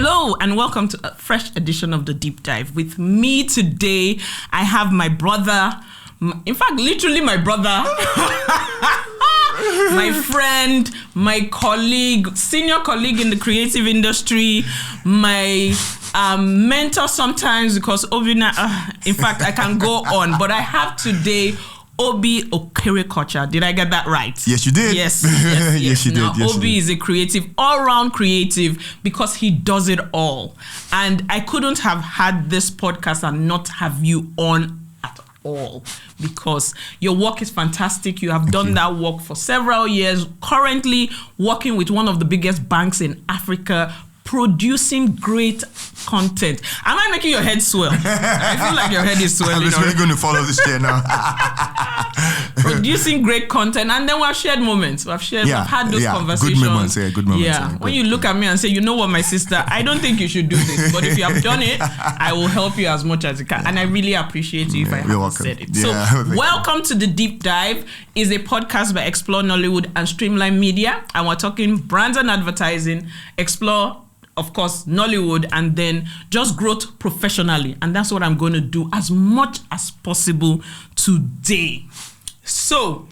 Hello and welcome to a fresh edition of The Deep Dive. With me today, I have my brother, in fact, literally my brother, my friend, my colleague, senior colleague in the creative industry, my mentor sometimes because Obi, in fact, I can go on, but I have today Obi Okerekocha. Did I get that right? Yes, you did. Yes, yes, you now, did. Yes, Obi is a creative, all-round creative, because he does it all. And I couldn't have had this podcast and not have you on at all, because your work is fantastic. You have done that work for several years, currently working with one of the biggest banks in Africa, producing great content. Am I making your head swell? I feel like your head is swelling. I'm really going to follow this chair now. Producing great content, and then we've shared moments. We've had those conversations. Good moments. Good moments. Yeah. When you look at me and say, you know what, my sister, I don't think you should do this, but if you have done it, I will help you as much as you can. And I really appreciate you if I haven't said it. So, welcome to The Deep Dive. Is a podcast by Explore Nollywood and Streamline Media, and we're talking brands and advertising. Explore, of course, Nollywood, and then just growth professionally. And that's what I'm going to do as much as possible today. So,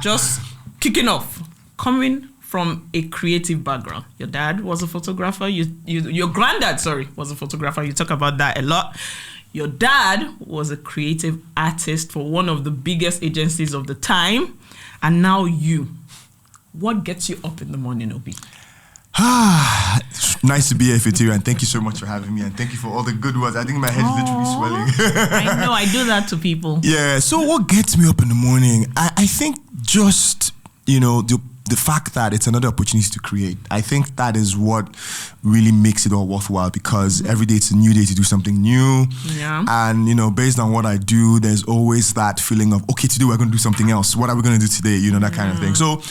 just kicking off, coming from a creative background. Your dad was a photographer. Your granddad, was a photographer. You talk about that a lot. Your dad was a creative artist for one of the biggest agencies of the time. And now you. What gets you up in the morning, Obi? Nice to be here with you, and thank you so much for having me, and thank you for all the good words. I think my head is literally swelling. I know, I do that to people. Yeah, so what gets me up in the morning? I think just, the fact that it's another opportunity to create. I think that is what really makes it all worthwhile, because every day it's a new day to do something new. Yeah. And, based on what I do, there's always that feeling of, okay, today we're going to do something else. What are we going to do today? That kind of thing. So,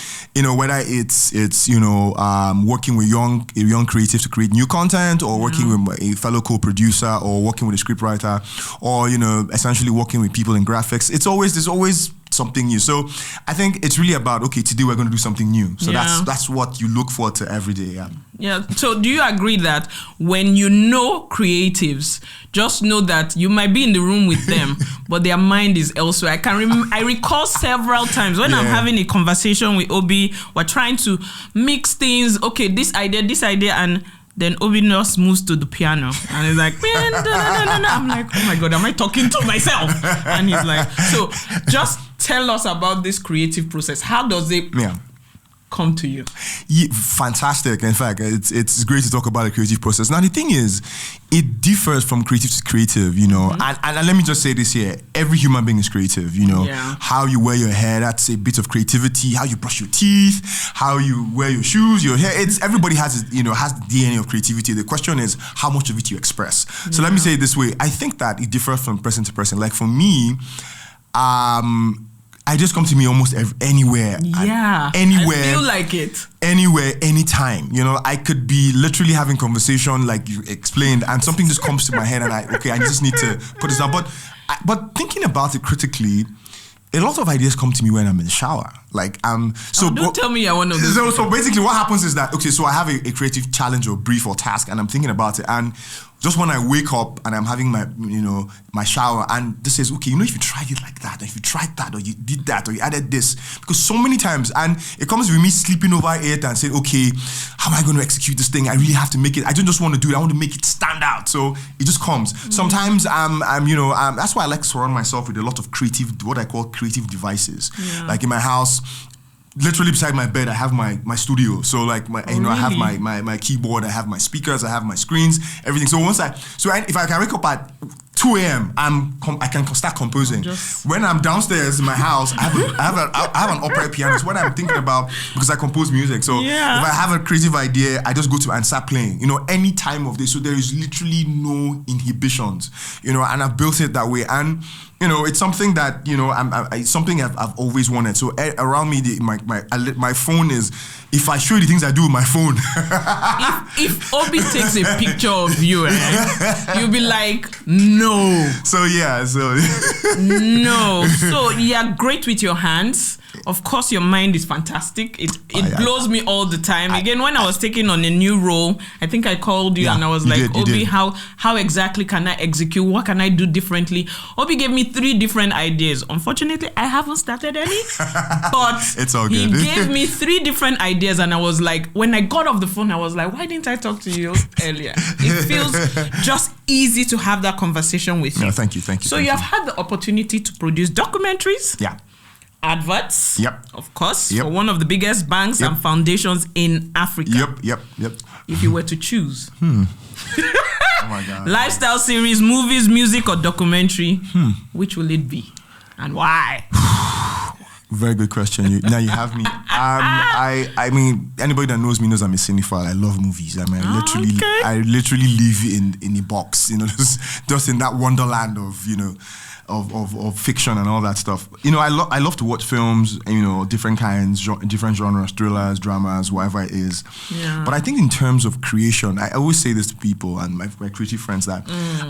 whether it's working with young creatives to create new content, or working with a fellow co-producer, or working with a scriptwriter, or, essentially working with people in graphics, there's always something new. So I think it's really about, okay, today we're going to do something new. So that's what you look forward to every day. Yeah. So do you agree that when you know creatives, just know that you might be in the room with them, but their mind is elsewhere? I recall several times when I'm having a conversation with Obi, we're trying to mix things. Okay, this idea, and then Obi just moves to the piano and he's like, I'm like, oh my God, am I talking to myself? And he's like, so just tell us about this creative process. How does it come to you? Yeah, fantastic. In fact, it's great to talk about the creative process. Now, the thing is, it differs from creative to creative, and let me just say this here. Every human being is creative, How you wear your hair, that's a bit of creativity. How you brush your teeth, how you wear your shoes, your hair. Everybody has the DNA of creativity. The question is how much of it you express. So let me say it this way. I think that it differs from person to person. Like for me, I just come to me almost anywhere. Yeah. Anywhere. I feel like it. Anywhere, anytime. I could be literally having conversation like you explained, and something just comes to my head, and I just need to put this down. But thinking about it critically, a lot of ideas come to me when I'm in the shower. Don't tell me I want to do this. So basically what happens is that, so I have a creative challenge or brief or task, and I'm thinking about it, and just when I wake up and I'm having my, my shower, and this says, okay, if you tried it like that, or if you tried that, or you did that, or you added this, because so many times, and it comes with me sleeping over it and saying, okay, how am I going to execute this thing? I really have to make it. I don't just want to do it. I want to make it stand out. So it just comes. Sometimes that's why I like to surround myself with a lot of what I call creative devices. Yeah. Like in my house, literally beside my bed, I have my studio. So I have my keyboard, I have my speakers, I have my screens, everything. So if I can wake up at 2 a.m., I can start composing. When I'm downstairs in my house, I have an upright piano. It's what I'm thinking about, because I compose music. So if I have a creative idea, I just go to and start playing. Any time of day. So there is literally no inhibitions. And I've built it that way. And it's something that it's something I've always wanted. So around me, my phone is. If I show you the things I do with my phone, if Obi takes a picture of you, you'll be like, no. So no. So you're great with your hands. Of course, your mind is fantastic. It blows me all the time. Again, when I was taking on a new role, I think I called you and I was like, Obi, how exactly can I execute? What can I do differently? Obi gave me 3 different ideas. Unfortunately, I haven't started any, but it's all good. He gave me 3 different ideas, and I was like, when I got off the phone, I was like, why didn't I talk to you earlier? It feels just easy to have that conversation with you. No, thank you. So you have had the opportunity to produce documentaries. Yeah. Adverts. Yep. Of course. For one of the biggest banks and foundations in Africa. Yep. If you were to choose. Oh my God. Lifestyle series, movies, music, or documentary, which will it be? And why? Very good question. Now you have me. I mean, anybody that knows me knows I'm a cinephile. I love movies. I mean, I literally live in a box, just in that wonderland of, of fiction and all that stuff. I love to watch films, different kinds, different genres, thrillers, dramas, whatever it is. Yeah. But I think in terms of creation, I always say this to people and my creative friends that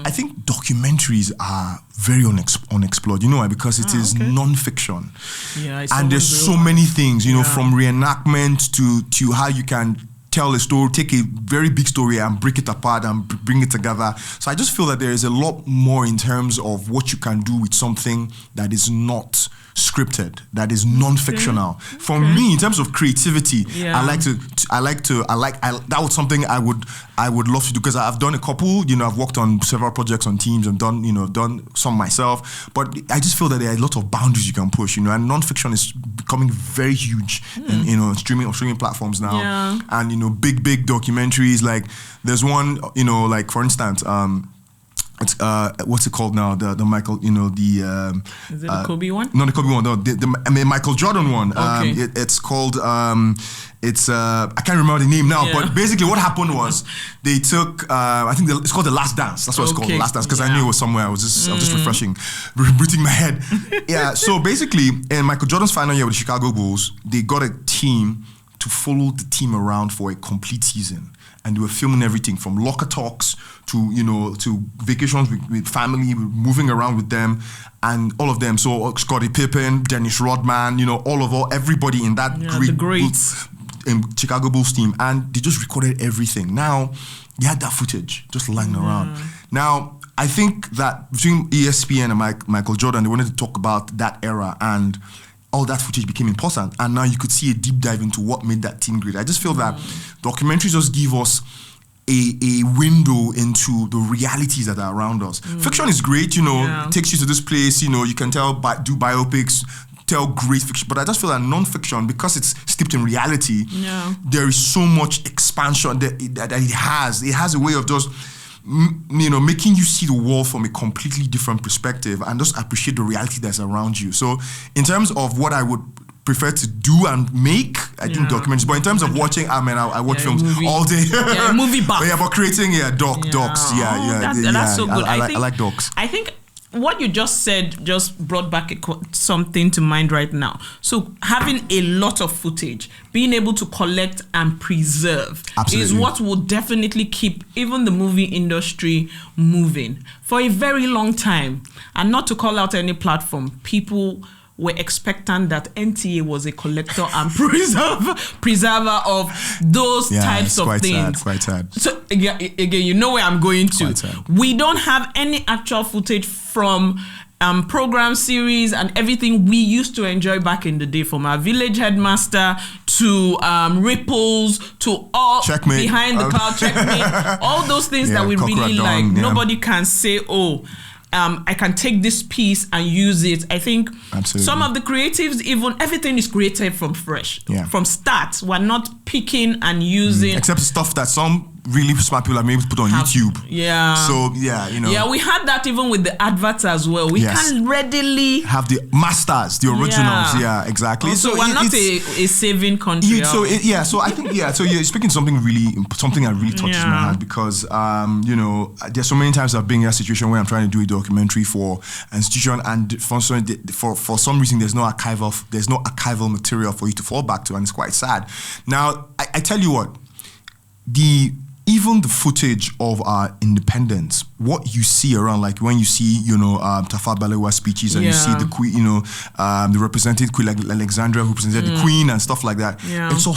I think documentaries are very unexplored. You know why? Because it is non-fiction. Yeah, and there's so many things, from reenactment to how you can tell a story, take a very big story and break it apart and bring it together. So I just feel that there is a lot more in terms of what you can do with something that is not scripted, that is non-fictional. For me, in terms of creativity, that was something I would love to do, because I've done a couple, I've worked on several projects on teams and done some myself, but I just feel that there are a lot of boundaries you can push, and non-fiction is becoming very huge in streaming platforms now. And big documentaries, like there's one, like for instance, it's what's it called now? The Michael, is it the Kobe one? No, the Kobe one. No, the Michael Jordan one. It's called I can't remember the name now, but basically what happened was they took I think it's called The Last Dance. That's what it's called, The Last Dance, because I knew it was somewhere. I was just refreshing, rebooting my head. So basically, in Michael Jordan's final year with the Chicago Bulls, they got a team to follow the team around for a complete season. And they were filming everything from locker talks to vacations with family, moving around with them, and all of them. So Scottie Pippen, Dennis Rodman, everybody in that great Chicago Bulls team, and they just recorded everything. Now they had that footage just lying around. Now I think that between ESPN and Michael Jordan, they wanted to talk about that era, and all that footage became important, and now you could see a deep dive into what made that team great. I just feel that documentaries just give us a window into the realities that are around us. Fiction is great, it takes you to this place, you can do biopics, tell great fiction, but I just feel that non-fiction, because it's steeped in reality, there is so much expansion that it has a way of just making you see the world from a completely different perspective and just appreciate the reality that's around you. So in terms of what I would prefer to do and make, I think documentaries. But in terms of watching, I watch films all day. Movie buff. But creating docs. That's so good. I like docs. I think what you just said just brought back something to mind right now. So having a lot of footage, being able to collect and preserve is what will definitely keep even the movie industry moving for a very long time. And not to call out any platform, people were expectant that NTA was a collector and preserver of those types of things. Quite sad. So again, you know where I'm going to. We don't have any actual footage from program series and everything we used to enjoy back in the day, from our village headmaster to Ripples to all Checkmate. Behind the Cloud, Checkmate, all those things that we really like. Nobody can say, I can take this piece and use it. I think some of the creatives, even everything is created from fresh, from start. We're not picking and using. Except stuff that some really smart people are able to put on YouTube. So we had that even with the adverts as well. We can readily have the masters, the originals. Exactly. Also, so we're not a saving country. So I think so you're speaking something that really touches my heart, because there's so many times I've been in a situation where I'm trying to do a documentary for an institution, and for some reason there's no archival material for you to fall back to, and it's quite sad. Now I tell you what, the even the footage of our independence, what you see around, like when you see, Tafawa Balewa's speeches, and you see the Queen, the representative Queen, like Alexandra, who presented the Queen and stuff like that. Yeah. It's all